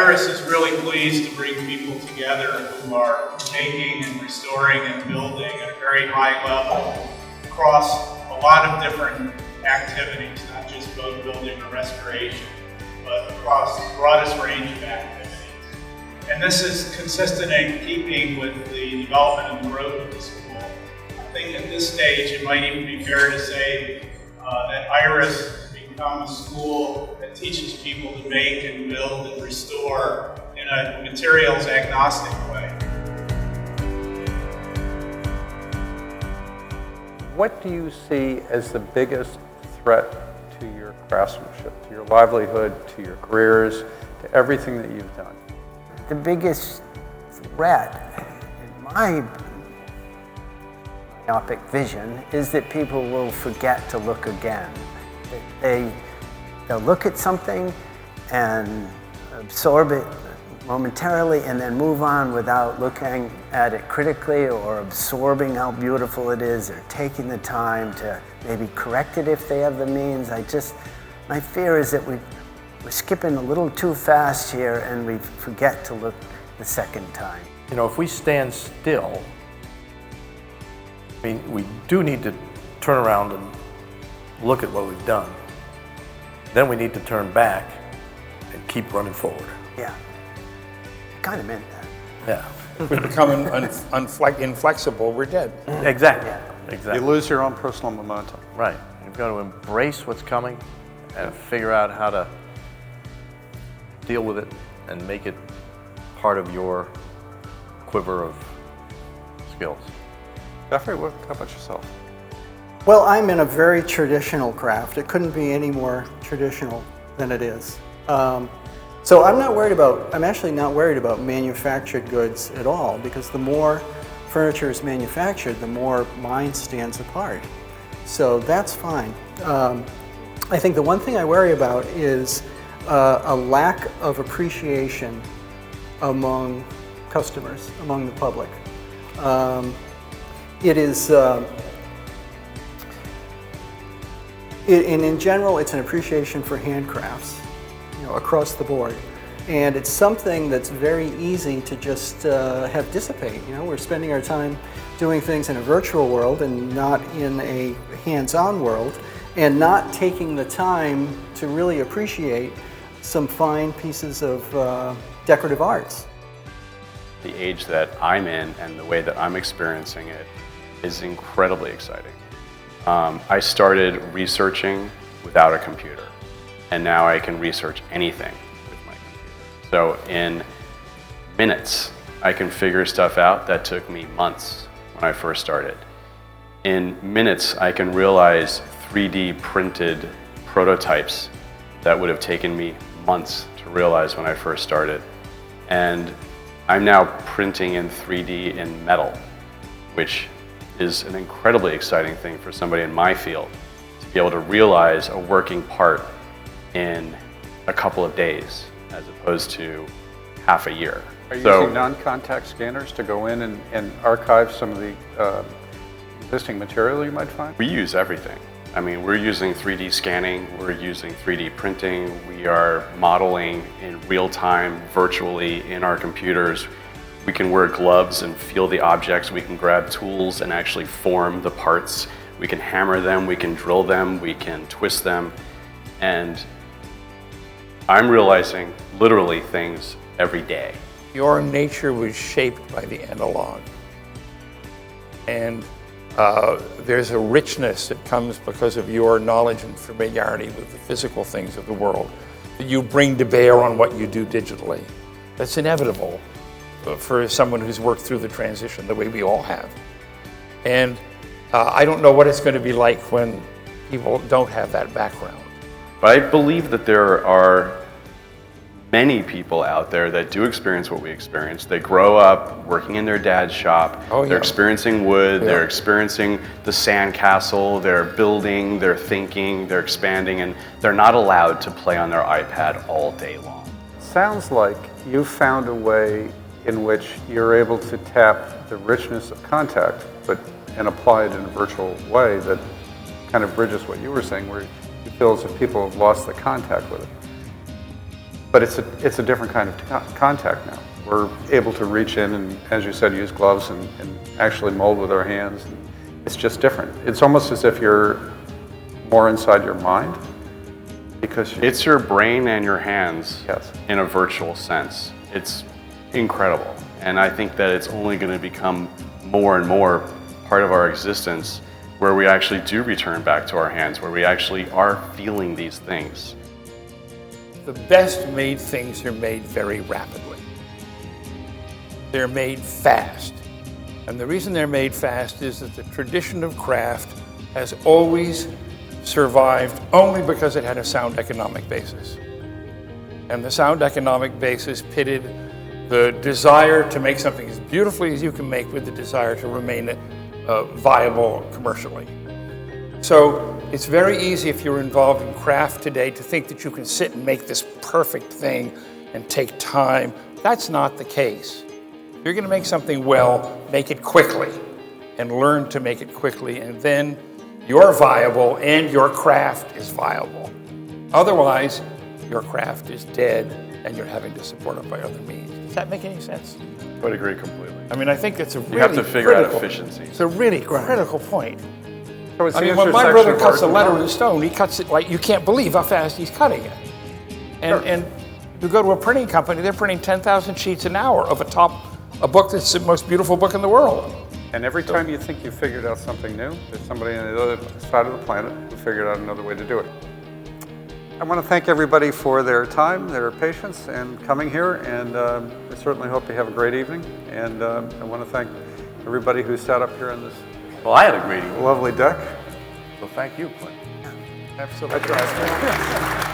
IYRS is really pleased to bring people together who are making and restoring and building at a very high level across a lot of different activities, not just boat building or restoration, but across the broadest range of activities. And this is consistent in keeping with the development and growth of the school. I think at this stage it might even be fair to say that IYRS has become a school that teaches people to make and build and restore in a materials agnostic way. What do you see as the biggest threat to your craftsmanship, to your livelihood, to your careers, to everything that you've done? The biggest threat, in my myopic vision, is that people will forget to look again. They'll look at something and absorb it momentarily and then move on without looking at it critically or absorbing how beautiful it is or taking the time to maybe correct it if they have the means. My fear is that we're skipping a little too fast here and we forget to look the second time. You know, if we stand still, I mean, we do need to turn around and look at what we've done. Then we need to turn back and keep running forward. Yeah, I kind of meant that. Yeah. If we become inflexible, we're dead. Exactly. Yeah. Exactly. You lose your own personal momentum. Right. You've got to embrace what's coming and figure out how to deal with it and make it part of your quiver of skills. Jeffrey, how about yourself? Well, I'm in a very traditional craft. It couldn't be any more traditional than it is. So I'm actually not worried about manufactured goods at all, because the more furniture is manufactured, the more mine stands apart. So that's fine. I think the one thing I worry about is a lack of appreciation among customers, among the public. It is, in general, it's an appreciation for handcrafts, across the board. And it's something that's very easy to just have dissipate. We're spending our time doing things in a virtual world and not in a hands-on world, and not taking the time to really appreciate some fine pieces of decorative arts. The age that I'm in and the way that I'm experiencing it is incredibly exciting. I started researching without a computer, and now I can research anything with my computer. So in minutes, I can figure stuff out that took me months when I first started. In minutes, I can realize 3D printed prototypes that would have taken me months to realize when I first started. And I'm now printing in 3D in metal, which is an incredibly exciting thing for somebody in my field, to be able to realize a working part in a couple of days as opposed to half a year. Are you using non-contact scanners to go in and archive some of the existing material you might find? We use everything. I mean, we're using 3D scanning, we're using 3D printing, we are modeling in real time, virtually in our computers. We can wear gloves and feel the objects, we can grab tools and actually form the parts. We can hammer them, we can drill them, we can twist them. And I'm realizing literally things every day. Your nature was shaped by the analog. And there's a richness that comes because of your knowledge and familiarity with the physical things of the world that you bring to bear on what you do digitally. That's inevitable for someone who's worked through the transition the way we all have. And I don't know what it's going to be like when people don't have that background. But I believe that there are many people out there that do experience what we experience. They grow up working in their dad's shop. Oh, yeah. They're experiencing wood, Yeah. they're experiencing the sandcastle, they're building, they're thinking, they're expanding, and they're not allowed to play on their iPad all day long. Sounds like you found a way in which you're able to tap the richness of contact, and apply it in a virtual way that kind of bridges what you were saying, where you feel as if people have lost the contact with it. But it's a different kind of contact now. We're able to reach in and, as you said, use gloves and actually mold with our hands. It's just different. It's almost as if you're more inside your mind, because It's your brain and your hands Yes. in a virtual sense. It's incredible. And I think that it's only going to become more and more part of our existence, where we actually do return back to our hands, where we actually are feeling these things. The best made things are made very rapidly. They're made fast. And the reason they're made fast is that the tradition of craft has always survived only because it had a sound economic basis. And the sound economic basis pitted the desire to make something as beautifully as you can make with the desire to remain viable commercially. So it's very easy if you're involved in craft today to think that you can sit and make this perfect thing and take time. That's not the case. If you're going to make something well, make it quickly and learn to make it quickly, and then you're viable and your craft is viable. Otherwise, your craft is dead and you're having to support it by other means. Does that make any sense? I would agree completely. I mean, I think it's a really You have to figure out critical- efficiency. It's a really critical point. So it's I the mean, when my brother intersection of cuts a art and letter life. in stone, he cuts it like you can't believe how fast he's cutting it. And you go to a printing company, they're printing 10,000 sheets an hour of a book that's the most beautiful book in the world. And every time you think you figured out something new, there's somebody on the other side of the planet who figured out another way to do it. I want to thank everybody for their time, their patience, and coming here, and I certainly hope you have a great evening. And I want to thank everybody who sat up here on this Well, I had a great evening. lovely deck. So thank you, Clint. Absolutely.